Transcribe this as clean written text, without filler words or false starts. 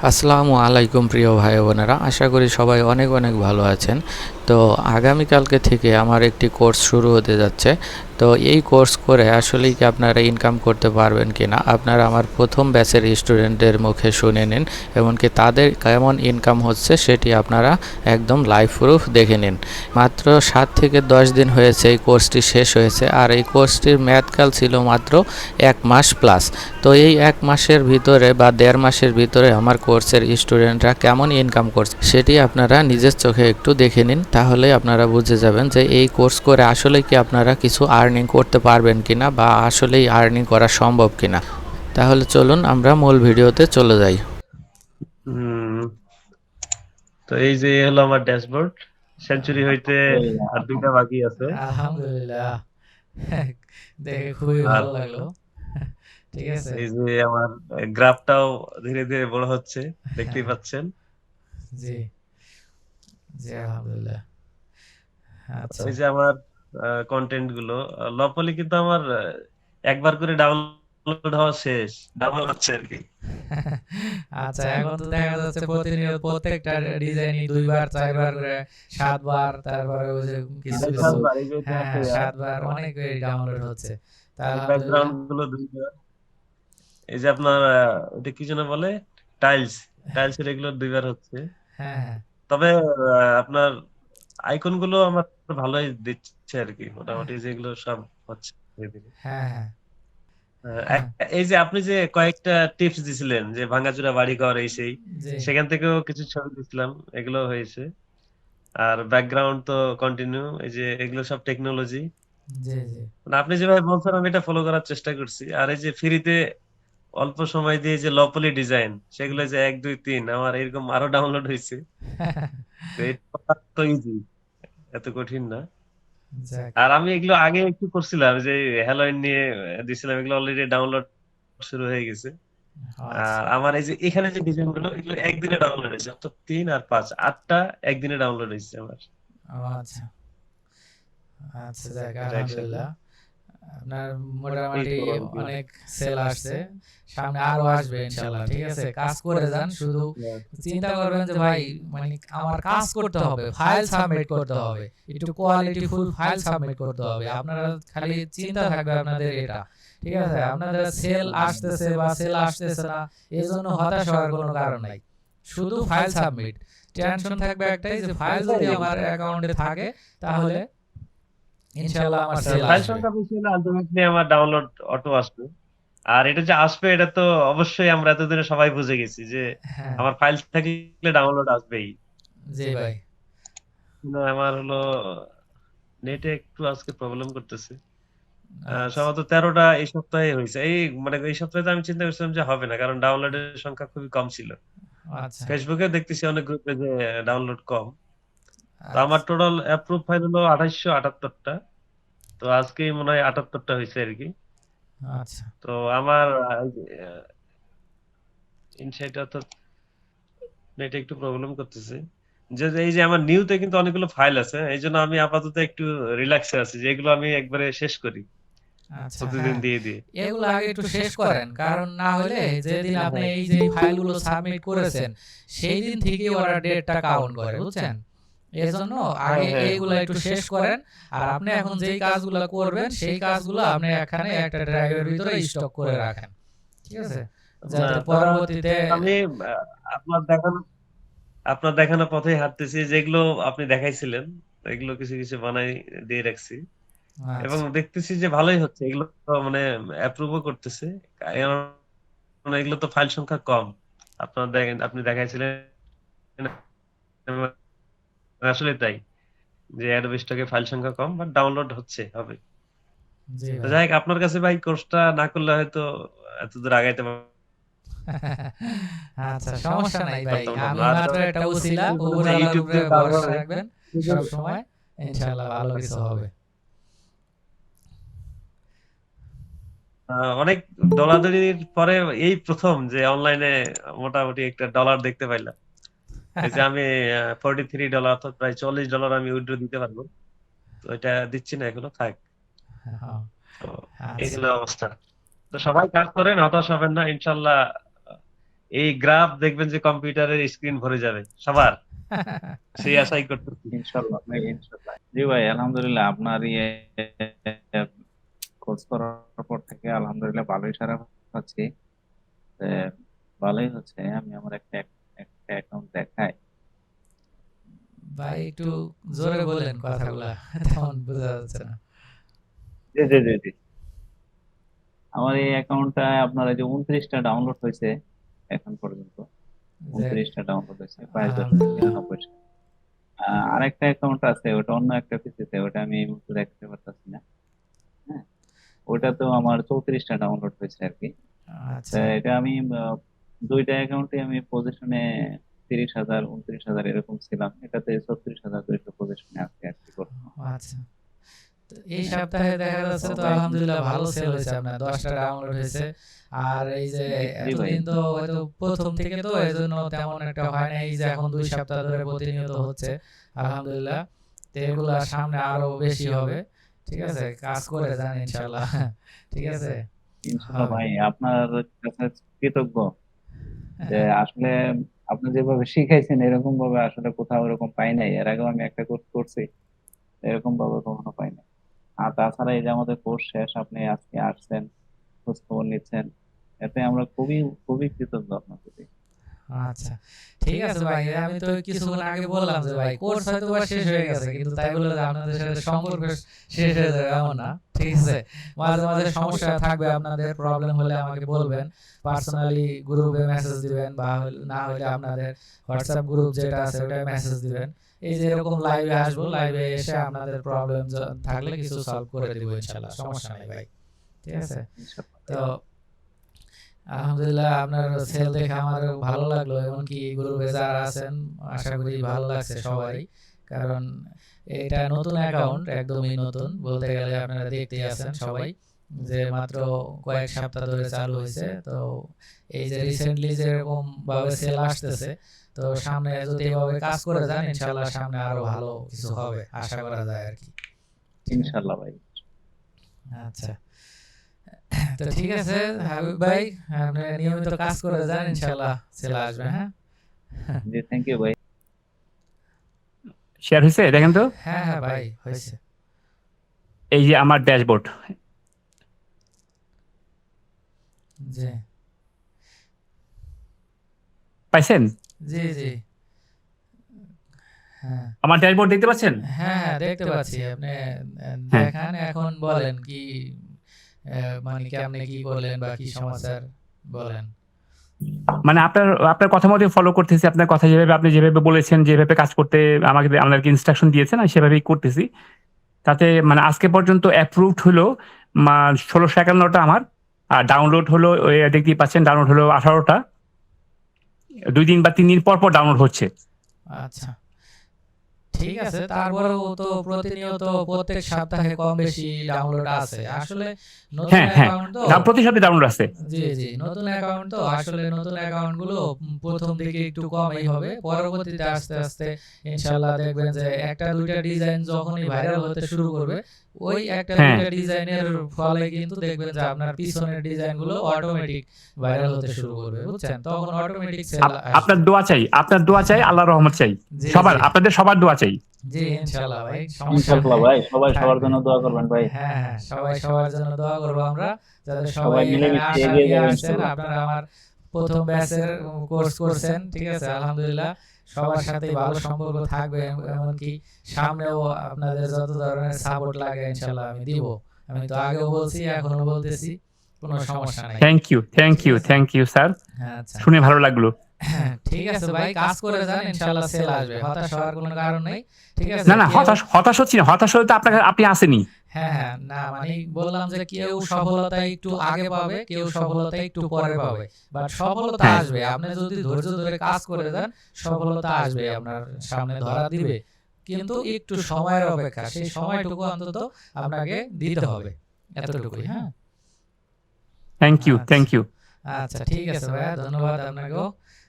আসসালামু আলাইকুম প্রিয় ভাই বোনেরা, আশা করি সবাই অনেক অনেক ভালো আছেন। তো আগামীকালকে থেকে আমার একটি কোর্স শুরু হতে যাচ্ছে। তো এই কোর্স করে আসলেই কি আপনারা ইনকাম করতে পারবেন কি না আপনারা আমার প্রথম ব্যাচের স্টুডেন্টদের মুখে শুনে নিন, এমনকি তাদের কেমন ইনকাম হচ্ছে সেটি আপনারা একদম লাইভ প্রুফ দেখে নিন। মাত্র 7 থেকে 10 দিন হয়েছে এই কোর্সটি শেষ হয়েছে, আর এই কোর্সটির মেয়াদকাল ছিল মাত্র 1 মাস প্লাস। তো এই 1 মাসের ভিতরে বা 1.5 মাসের ভিতরে আমার কোর্সের স্টুডেন্টরা কেমন ইনকাম করছে সেটি আপনারা নিজের চোখে একটু দেখে নিন, তাহলে আপনারা বুঝে যাবেন যে এই কোর্স করে আসলে কি আপনারা কিছু আর্নিং করতে পারবেন কিনা বা আসলেই আর্নিং করা সম্ভব কিনা। তাহলে চলুন আমরা মূল ভিডিওতে চলে যাই। হুম তো এই যে হলো আমার ড্যাশবোর্ড। সেঞ্চুরি হইতে আর 2টা বাকি আছে। আলহামদুলিল্লাহ। দেখে খুবই আর ভালো লাগলো। ঠিক আছে। এই যে আমার গ্রাফটাও ধীরে ধীরে বড় হচ্ছে, দেখতেই পাচ্ছেন। জি, জি আলহামদুলিল্লাহ। আচ্ছা, ওই যে আমার কন্টেন্ট গুলো লপলি কিন্তু আমার একবার করে ডাউনলোড হওয়া শেষ, ডাউনলোড হচ্ছে আর কি। আচ্ছা এখন তো দেখা যাচ্ছে প্রতিনিয়ত প্রত্যেকটা ডিজাইনই 2 বার 4 বার করে 7 বার, তারপরে ওই যে কিছু আড়াই কিছু সাতবার এই যে এটা হ্যাঁ আছে, 7 বার অনেক ডাউনলোড হচ্ছে। তা এই আলহামদুলিল্লাহ। ব্যাকগ্রাউন্ড গুলো 2বার। এই যে আপনার এটা কি যেন বলে, টাইলস, টাইলসের এগুলো 2বার হচ্ছে। হ্যাঁ, হ্যাঁ, তবে আপনার আইকন গুলো আমার ভালোই দিচ্ছে আর কি, মোটামুটি যেগুলো সব হচ্ছে ধীরে ধীরে। হ্যাঁ, হ্যাঁ, আহ, হ্যাঁ, এই যে আপনি যে কয়েকটা টিপস দিছিলেন যে ভাঙাচোরা বাড়ি ঘর এই সেই, জি, সেখান থেকেও কিছু ছবি দিছিলাম, এগুলো হয়েছে। আর ব্যাকগ্রাউন্ড তো কন্টিনিউ, এই যে এগুলো সব টেকনোলজি। জি, জি। মানে আপনি যেভাবে বলছেন আমি এটা ফলো করার চেষ্টা করছি। আর এই যে ফ্রিতে অল্প সময় দিয়ে যে লপলি ডিজাইন, সেগুলো যে 1 2 3 আমার এরকম আরো ডাউনলোড হয়েছে। তো এটা তো ইজি, এত কঠিন না। যাক। আর আমি এগুলো আগে একটু করছিলাম যে হ্যালোইন নিয়ে দিছিলাম, এগুলো অলরেডি ডাউনলোড শুরু হয়ে গেছে। আচ্ছা, আর আমার এই যে এখানে যে ডিজাইন গুলো, এগুলো একদিনে ডাউনলোড হয়েছে, তো 3 আর 5 8টা একদিনে ডাউনলোড হয়েছে আমার। ও আচ্ছা, আচ্ছা যাক এটা একসাথে আলহামদুলিল্লাহ। আপনার এই মোটামুটি তো আর কি। অনেক সেল আসছে, সামনে আরো আসবে ইনশাল্লাহ। ঠিক আছে, কাজ করে যান, শুধু হ্যাঁ, চিন্তা করবেন যে ভাই মানে আমার কাজ করতে হবে, ফাইল সাবমিট করতে হবে, একটু কোয়ালিটি ফুল ফাইল সাবমিট করতে হবে। আপনারা খালি চিন্তা থাকবে আপনাদের এটা। ঠিক আছে, আপনাদের সেল আসতেছে বা সেল আসতেছে না এই জন্য হতাশ হওয়ার কোনো কারণ নাই। শুধু ফাইল সাবমিট, টেনশন থাকবে একটাই যে ফাইল যদি আমার অ্যাকাউন্টে থাকে তাহলে ইনশাল্লাহ আমার সেল ফাইল আসবে। সংখ্যা বেশি হলে আলটিমেটলি আমার ডাউনলোড অটো আসবে। আর এটা যে আসবে এটা তো অবশ্যই আমরা এতদিনে সবাই বুঝে গেছি যে হ্যাঁ, আমার ফাইল থাকলে ডাউনলোড আসবেই। জি ভাই। কিন্তু আমার হলো নেটে একটু আজকে প্রবলেম করতেছে। আচ্ছা, সম্ভবত 13টা এই সপ্তাহে হয়েছে। এই মানে এই সপ্তাহে তো আমি চিন্তা করছিলাম যে হবে না, কারণ ডাউনলোডের সংখ্যা খুবই কম ছিল। আচ্ছা, ফেসবুকে দেখতেছি অনেক গ্রুপে যে ডাউনলোড কম। তো আমার আচ্ছা, টোটাল অ্যাপ্রুভ ফাইল হলো 2878টা। তো আজকেই মনে হয় 78টা হয়েছে আর কি। আচ্ছা, তো আমার ইনসাইট অর্থাৎ নেটে একটু প্রবলেম করতেছে। যে এই যে আমার নিউতে কিন্তু অনেকগুলো ফাইল আছে, এই জন্য আমি আপাতত একটু রিল্যাক্সে আছি যে এগুলো আমি একবারে শেষ করি আচ্ছা, প্রতিদিন হ্যাঁ। দিয়ে দিয়ে। এগুলো আগে একটু শেষ করেন, কারণ না হলে যেদিন হ্যাঁ, আপনি হ্যাঁ। এই যে ফাইলগুলো সাবমিট করেছেন সেই দিন থেকেই ওরা ডেটটা কাউন্ট করে, বুঝছেন? এজন্য হ্যাঁ, আগে হ্যাঁ। এইগুলো একটু শেষ করেন। আর আপনি এখন যেই কাজগুলো করবেন সেই কাজগুলো আপনি এখানে একটা ড্রাইভের ভিতরে স্টক করে রাখেন। ঠিক আছে, না, যাতে তাহলে পরবর্তীতে আমি আহ, আপনার দেখানো আপনার দেখানো পথেই হাঁটতেছি, যেগুলো আপনি দেখাইছিলেন এগুলো কিছু কিছু বানাই দিয়ে রাখছি। এবং আচ্ছা, দেখতেছি যে ভালোই হচ্ছে এগুলো, মানে অ্যাপ্রুভও করতেছে। কারণ এগুলো তো ফাইল সংখ্যা কম। আপনার দেখেন, আপনি দেখাইছিলেন আসলে তাই, যে অ্যাডোবি স্টকে ফাইল সংখ্যা কম বাট ডাউনলোড হচ্ছে, হবে। জি তো ভাই। যাই হোক, আপনার কাছে ভাই কোর্সটা না করলে হয়তো এত দূর আগাইতে আচ্ছা, সমস্যা নাই ভাই। পারতাম না। আমি আর মাত্র একটা উছিলা, বলছিলেন যে উপরওয়ালার ইউটিউব উপরে দিয়ে কাজ ভরসা হবে, রাখবেন সব সময়। ইনশাআল্লাহ ভালো কিছু হবে। অনেক দৌড়াদৌড়ির পরে এই প্রথম যে অনলাইনে মোটামুটি একটা ডলার দেখতে পাইলাম। এই যে আমি $43, অর্থাৎ প্রায় $40 আমি উইথড্র দিতে পারবো। তো এটা দিচ্ছি না এখনো, থাক। হ্যাঁ, তো এই আচ্ছা, হলো অবস্থা। তো সবাই কাজ করেন, হতাশ হবেন না ইনশাল্লাহ। এই গ্রাফ দেখবেন যে কম্পিউটারের স্ক্রিন ভরে যাবে সবার, সেই আশাই করতেছি। ইনশাল্লাহ ভাই, ইনশাল্লাহ। জি ভাই, আলহামদুলিল্লাহ আপনার কোর্স করার পর থেকে আলহামদুলিল্লাহ ভালোই সারা পাচ্ছি। তো ভালোই হচ্ছে। আমি আমার একটা অ্যাকাউন্ট দেখাই। ভাই একটু জোরে বলেন কথাগুলা, তেমন বোঝা যাচ্ছে না। জি জি জি জি। আমার এই অ্যাকাউন্টটা আপনার এই যে 29টা ডাউনলোড হয়েছে এখন পর্যন্ত। যে 29টা ডাউনলোড হয়েছে, প্রায় আলহামদুলিল্লাহ। 293। আরেকটা অ্যাকাউন্ট আছে, ওটা অন্য একটা পিসিতে, ওটা আমি এই মুহূর্তে দেখাতে পারতেছি না। হ্যাঁ, ওটাতেও আমার 34টা ডাউনলোড হয়েছে আর কি। তো আচ্ছা এটা আমি দুইটা অ্যাকাউন্টে আমি পজিশনে 30,000 29,000 এরকম ছিলাম, এটাতে 36,200 পজিশনে আছে আর কি বর্তমানে। আচ্ছা। তো এই সপ্তাহে দেখা যাচ্ছে তো আলহামদুলিল্লাহ ভালো সেল হয়েছে, আপনার 10টা ডাউনলোড হয়েছে। আর এই যে জি ভাই। এতদিন তো হয়তো প্রথম থেকে তো এই জন্য তেমন একটা হয় না, এই যে এখন 2 সপ্তাহ ধরে প্রতিনিয়ত হচ্ছে আলহামদুলিল্লাহ। তো এগুলা সামনে আরো বেশি হবে, ঠিক আছে, কাজ করে যান ইনশাল্লাহ। ঠিক আছে, ইনশাল্লাহ হবে। ভাই, আপনার কাছে কৃতজ্ঞ যে আসলে আপনি যেভাবে শিখাইছেন এরকম ভাবে আসলে কোথাও এরকম পাই নাই। এর আগেও আমি একটা কোর্স করছি, এরকম ভাবে কখনো পাই নাই। আর তাছাড়া এই যে আমাদের কোর্স শেষ, আপনি আজকে আসছেন, খোঁজ খবর নিচ্ছেন, এতে আমরা খুবই খুবই কৃতজ্ঞ আপনার প্রতি। আচ্ছা ঠিক আছে ভাই, আমি তো কিছুক্ষণ আগে বললাম যে ভাই কোর্স হয়তো বা শেষ হয়ে গেছে, কিন্তু তাই বলে যে আপনাদের সাথে সম্পর্ক শেষ হয়ে যাবে এমন না, ঠিক আছে। মাঝে মাঝে সমস্যা থাকবে, আপনাদের প্রবলেম হলে আমাকে বলবেন, পার্সোনালি গ্রুপে মেসেজ দিবেন, বা না হলে আপনাদের হোয়াটসঅ্যাপ গ্রুপ যেটা আছে ওটায় মেসেজ দিবেন। এই যে এরকম লাইভে আসবো, লাইভে এসে আপনাদের প্রবলেম থাকলে কিছু সলভ করে দিব ইনশাআল্লাহ, সমস্যা নেই ভাই, ঠিক আছে। ইনশাল্লাহ। তো আলহামদুলিল্লাহ আপনার সেল দেখে আমার ভালো লাগলো, এমনকি গ্রুপে যারা আছেন আশা করি ভালো লাগছে সবারই, কারণ এটা নতুন অ্যাকাউন্ট, একদমই নতুন বলতে গেলে, আপনারা দেখতেই আছেন সবাই যে মাত্র কয়েক সপ্তাহ ধরে চালু হয়েছে। তো এই যে রিসেন্টলি যেরকম ভাবে সেল আসতেছে, তো সামনে যদি এভাবে কাজ করে যান ইনশাআল্লাহ সামনে আরো ভালো কিছু হবে আশা করা যায় আর কি। ইনশাল্লাহ ভাই। আচ্ছা, তো ঠিক আছে হাবিব ভাই, আপনি নিয়মিত কাজ করে যান, ইনশাআল্লাহ সেল আসবে। হ্যাঁ জি, থ্যাংক ইউ ভাই। শেয়ার হয়েছে দেখেন তো, হ্যাঁ হ্যাঁ ভাই হয়েছে। এই যে আমার ড্যাশবোর্ড জি পাইছেন? জি জি, হ্যাঁ আমার ড্যাশবোর্ড দেখতে পাচ্ছেন? হ্যাঁ হ্যাঁ দেখতে পাচ্ছি। আপনি হ্যাঁ। দেখান, এখন বলেন কি মানে কেমনে কি করলেন বা কি সমাচার বলেন। মানে আপনার আপনার কথা মতো ফলো করতেছি, আপনার কথা যেভাবে আপনি যেভাবে বলেছেন, যেভাবে কাজ করতে আমাকে আপনাকে ইনস্ট্রাকশন দিয়েছেন, আমি সেভাবেই করতেছি। তাতে মানে আজকে পর্যন্ত অ্যাপ্রুভড হলো 1651টা আমার, আর ডাউনলোড হলো ওই দেখতেই পাচ্ছেন, ডাউনলোড হলো 18টা। 2 দিন বা 3 দিন পর পর ডাউনলোড হচ্ছে। আচ্ছা ঠিক আছে, তারপরেও তো প্রতিনিয়ত প্রত্যেক সপ্তাহে কম বেশি ডাউনলোড আছে আসলে, নতুন হ্যাঁ হ্যাঁ, অ্যাকাউন্ট তো। প্রতি সপ্তাহে ডাউনলোড আছে। জি জি, নতুন অ্যাকাউন্ট তো আসলে, নতুন অ্যাকাউন্ট গুলো প্রথম দিকে একটু কমই হবে, পরবর্তীতে আস্তে আস্তে ইনশাআল্লাহ দেখবেন যে একটা দুইটা ডিজাইন যখনই ভাইরাল হতে শুরু করবে, ওই একটা হ্যাঁ। দুইটা ডিজাইনের ফলে কিন্তু দেখবেন যে আপনার পিছনের ডিজাইন গুলো অটোমেটিক ভাইরাল হতে শুরু করবে, বুঝছেন, তখন অটোমেটিক সেল আপনার দোয়া চাই, আপনার দোয়া চাই, আল্লাহর রহমত চাই, জি, সবার, জি। আপনাদের সবার দোয়া চাই। জি ইনশাআল্লাহ ভাই, সমস্যা ইনশাল্লাহ নেই। ভাই, সবাই সবার জন্য দোয়া করবেন ভাই। হ্যাঁ হ্যাঁ, সবাই সবার জন্য দোয়া করবো আমরা, যাতে সবাই সবাই এখানে মিলেমিশে আশা এগিয়ে নিয়ে যাবেন আসছেন। ইনশাল্লাহ। আপনারা আমার প্রথম ব্যাচের কোর্স করছেন, ঠিক আছে, আলহামদুলিল্লাহ সবার সাথে ভালো সম্পর্ক থাকবে, এমনকি সামনেও আপনাদের যত ধরনের সাপোর্ট লাগে ইনশাআল্লাহ আমি দিব। আমি তো আগেও বলছি, এখনো বলতেছি, কোনো সমস্যা নাই। Thank you, thank you, thank you sir, আচ্ছা শুনে ভালো লাগলো। ঠিক আছে ভাই, কাজ করে যান, ইনশাআল্লাহ সেল আসবে, হতাশ হওয়ার কোনো কারণ নেই, ঠিক আছে। না না, কেউ- হতাশ হচ্ছি না, হতাশ হলে তো আপনাকে আপনি আসেনি। হ্যাঁ হ্যাঁ, না মানে বললাম যে কেউ সফলতা একটু আগে পাবে, কেউ সফলতা একটু পরে পাবে, বাট সফলতা হ্যাঁ। আসবে। আপনি যদি ধৈর্য ধরে কাজ করে যান, সফলতা আসবে, আপনার সামনে ধরা দিবে, কিন্তু একটু সময়ের অপেক্ষা, সেই সময়টুকু অন্তত আপনাকে দিতে হবে, এতটুকুই। হ্যাঁ থ্যাংক ইউ, আচ্ছা। Thank you. আচ্ছা ঠিক আছে ভাইয়া, ধন্যবাদ আপনাকেও।